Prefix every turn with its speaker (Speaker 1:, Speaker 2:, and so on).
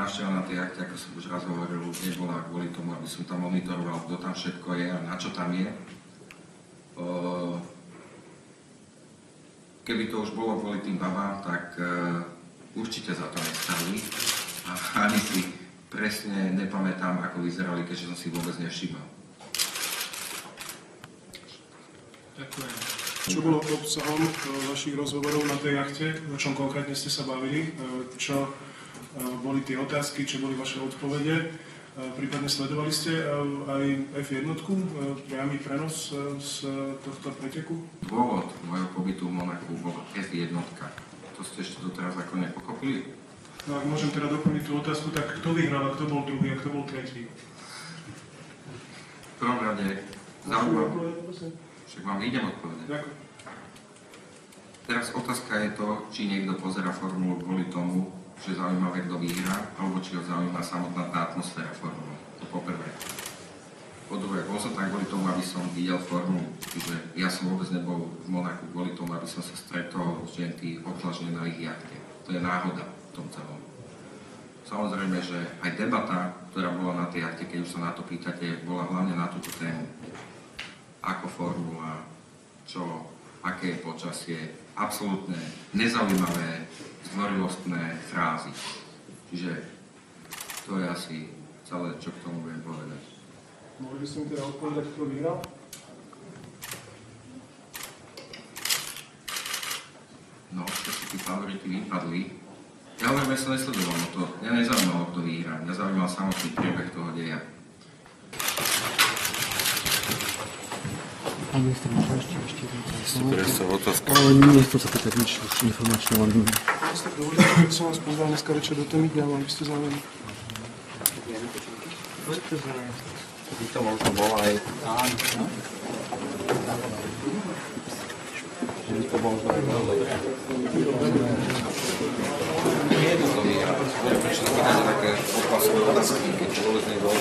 Speaker 1: návšteva na tej akte, ako som už raz hovoril, nebola kvôli tomu, aby som tam monitoroval, kto tam všetko je a na čo tam je. Keby to už bolo kvôli tým babám, tak určite za to nestali. A ani si presne nepamätám, ako vyzerali, keďže som si vôbec nevšimol.
Speaker 2: Ďakujem. Čo bolo obsahom vašich rozhovorov na tej jachte? O čom konkrétne ste sa bavili? Čo boli tie otázky? Čo boli vaše odpovede? Prípadne sledovali ste aj F1, priamy prenos z tohto preteku?
Speaker 1: Dôvod môjho pobytu v Monaku bol F1. To ste ešte doteraz ako nepochopili?
Speaker 2: No ak môžem teda doplniť tú otázku, tak kto vyhral a kto bol druhý a kto bol tretí?
Speaker 1: V prvom rade zaujímavé. Však vám idem odpovedať.
Speaker 2: Ďakujem.
Speaker 1: Teraz otázka je to, či niekto pozerá formulu kvôli tomu, že zaujímavé, kto vyhrá, alebo či ho zaujíma samotná tá atmosféra formuly. To po prvé. Po druhé, bol som tam kvôli tomu, aby som videl formulu. Čiže ja som vôbec nebol v Monaku kvôli tomu, aby som sa stretol s GNT odlažne na ich jachte. To je náhoda v tom celom. Samozrejme, že aj debata, ktorá bola na tej jachte, keď už sa na to pýtate, bola hlavne na túto tému. Ako formula, čo, aké je počasie, absolútne nezaujímavé, zdvorilostné frázy. Čiže to je asi celé, čo k tomu budem povedať.
Speaker 2: Mohli by ste mi teda odpovedať, kto vyhral?
Speaker 1: No, všetci tí favority vypadli. Ja hovorím, že som nesledoval to. Mňa nezaujímalo, kto vyhrá. Mňa zaujímal samotný priebeh toho deja.
Speaker 3: Pán minister, môžem ešte
Speaker 1: Super, je to otázka.
Speaker 3: Ale nie chcem sa pýtať nič už informačné, len...
Speaker 2: Minister, dovolíte, keď som vás pozval dneska večer do témy dňa, mali by ste záujem.
Speaker 4: By to možno bolo aj... Že by to možno aj bolo dobré.
Speaker 1: Prečo to vyhrá? Prečo to vyhrá také opasové otázky, keď to vôbec nebolo?